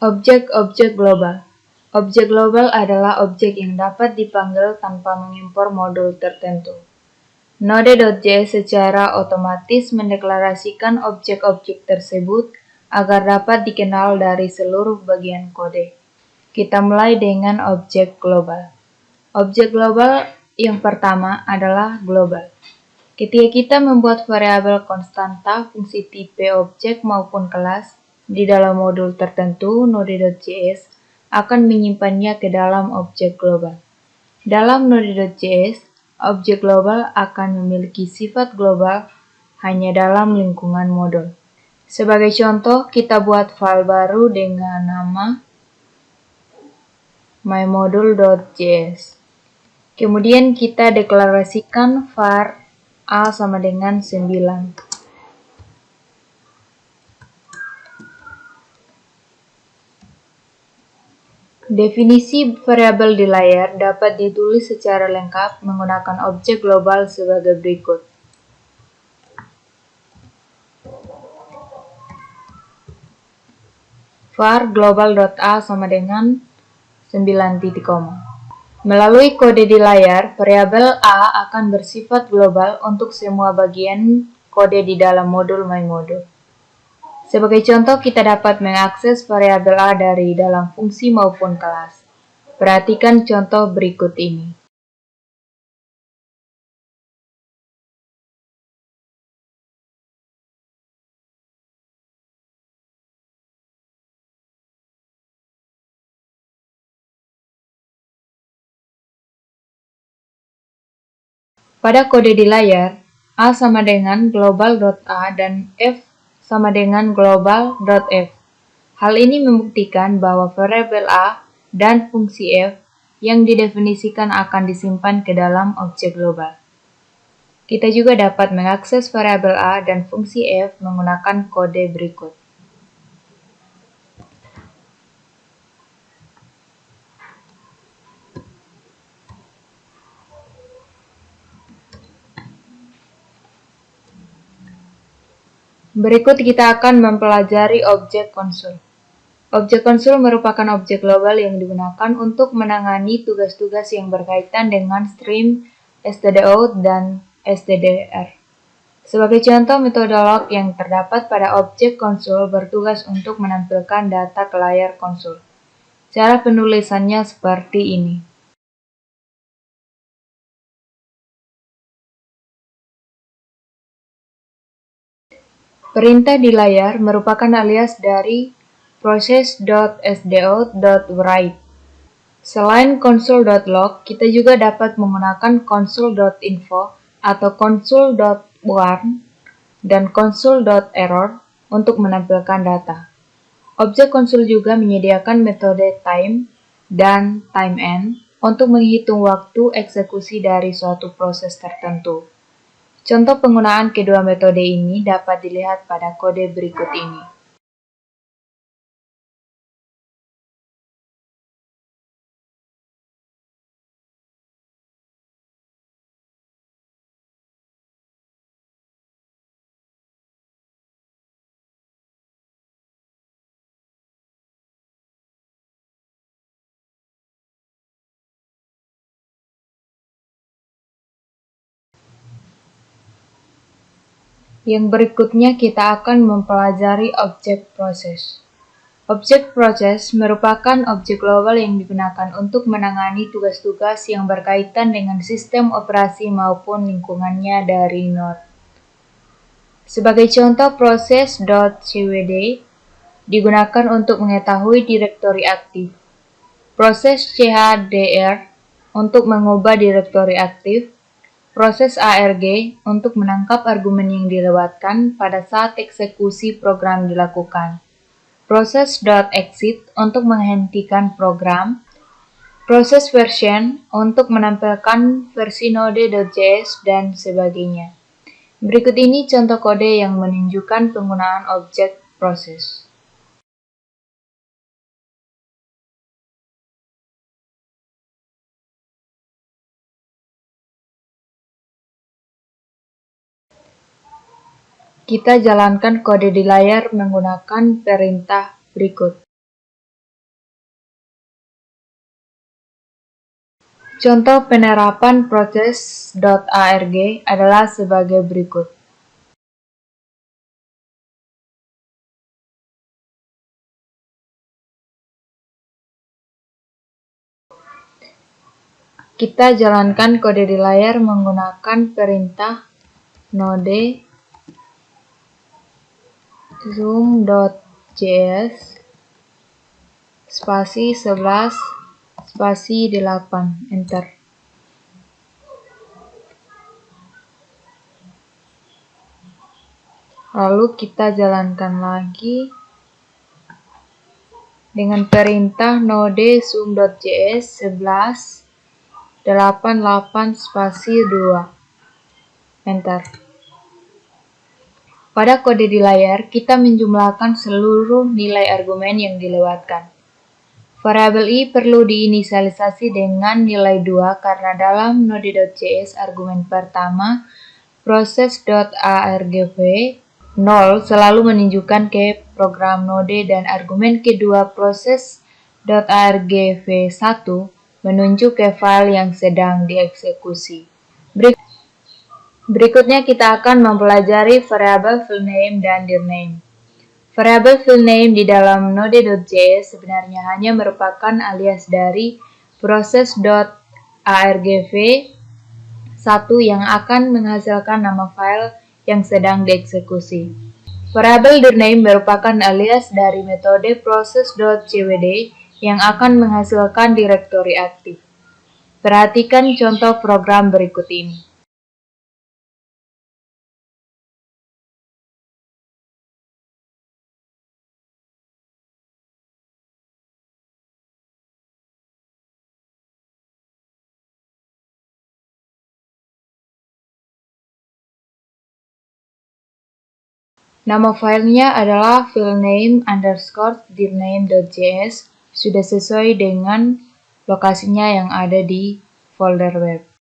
Objek-objek global. Objek global adalah objek yang dapat dipanggil tanpa mengimpor modul tertentu. Node.js secara otomatis mendeklarasikan objek-objek tersebut agar dapat dikenal dari seluruh bagian kode. Kita mulai dengan objek global. Objek global yang pertama adalah global. Ketika kita membuat variabel konstanta, fungsi tipe objek maupun kelas di dalam modul tertentu, Node.js akan menyimpannya ke dalam objek global. Dalam Node.js, objek global akan memiliki sifat global hanya dalam lingkungan modul. Sebagai contoh, kita buat file baru dengan nama mymodule.js. Kemudian kita deklarasikan var A sama dengan 9. Definisi variabel di layar dapat ditulis secara lengkap menggunakan objek global sebagai berikut. Var global.a sama dengan 9 titik koma. Melalui kode di layar, variabel A akan bersifat global untuk semua bagian kode di dalam modul mymodule. Sebagai contoh, kita dapat mengakses variabel A dari dalam fungsi maupun kelas. Perhatikan contoh berikut ini. Pada kode di layar, A sama dengan global.a dan F sama dengan global.f. Hal ini membuktikan bahwa variabel A dan fungsi F yang didefinisikan akan disimpan ke dalam objek global. Kita juga dapat mengakses variabel A dan fungsi F menggunakan kode berikut. Berikut kita akan mempelajari objek konsul. Objek konsul merupakan objek global yang digunakan untuk menangani tugas-tugas yang berkaitan dengan stream, stdout, dan stdr. Sebagai contoh, metode log yang terdapat pada objek konsul bertugas untuk menampilkan data ke layar konsul. Cara penulisannya seperti ini. Perintah di layar merupakan alias dari process.sdout.write. Selain console.log, kita juga dapat menggunakan console.info atau console.warn dan console.error untuk menampilkan data. Objek konsul juga menyediakan metode time dan timeend untuk menghitung waktu eksekusi dari suatu proses tertentu. Contoh penggunaan kedua metode ini dapat dilihat pada kode berikut ini. Yang berikutnya kita akan mempelajari objek proses. Objek proses merupakan objek global yang digunakan untuk menangani tugas-tugas yang berkaitan dengan sistem operasi maupun lingkungannya dari Node. Sebagai contoh, proses.cwd digunakan untuk mengetahui direktori aktif. Proses chdr untuk mengubah direktori aktif. Proses arg untuk menangkap argumen yang dilewatkan pada saat eksekusi program dilakukan. Proses.exit untuk menghentikan program. Proses version untuk menampilkan versi Node.js dan sebagainya. Berikut ini contoh kode yang menunjukkan penggunaan objek proses. Kita jalankan kode di layar menggunakan perintah berikut. Contoh penerapan proses.arg adalah sebagai berikut. Kita jalankan kode di layar menggunakan perintah node zoom.js spasi 11 spasi 8, enter. Lalu kita jalankan lagi dengan perintah node zoom.js 11 88 spasi 2, enter. Pada kode di layar, kita menjumlahkan seluruh nilai argumen yang dilewatkan. Variabel i perlu diinisialisasi dengan nilai 2 karena dalam node.js argumen pertama proses.argv 0 selalu menunjukkan ke program node dan argumen kedua proses.argv1 menunjuk ke file yang sedang dieksekusi. Berikutnya kita akan mempelajari variabel file_name dan dirname. Variabel file_name di dalam node.js sebenarnya hanya merupakan alias dari proses.argv1 yang akan menghasilkan nama file yang sedang dieksekusi. Variabel dirname merupakan alias dari metode proses.cwd yang akan menghasilkan direktori aktif. Perhatikan contoh program berikut ini. Nama filenya adalah filename_dirname.js, sudah sesuai dengan lokasinya yang ada di folder web.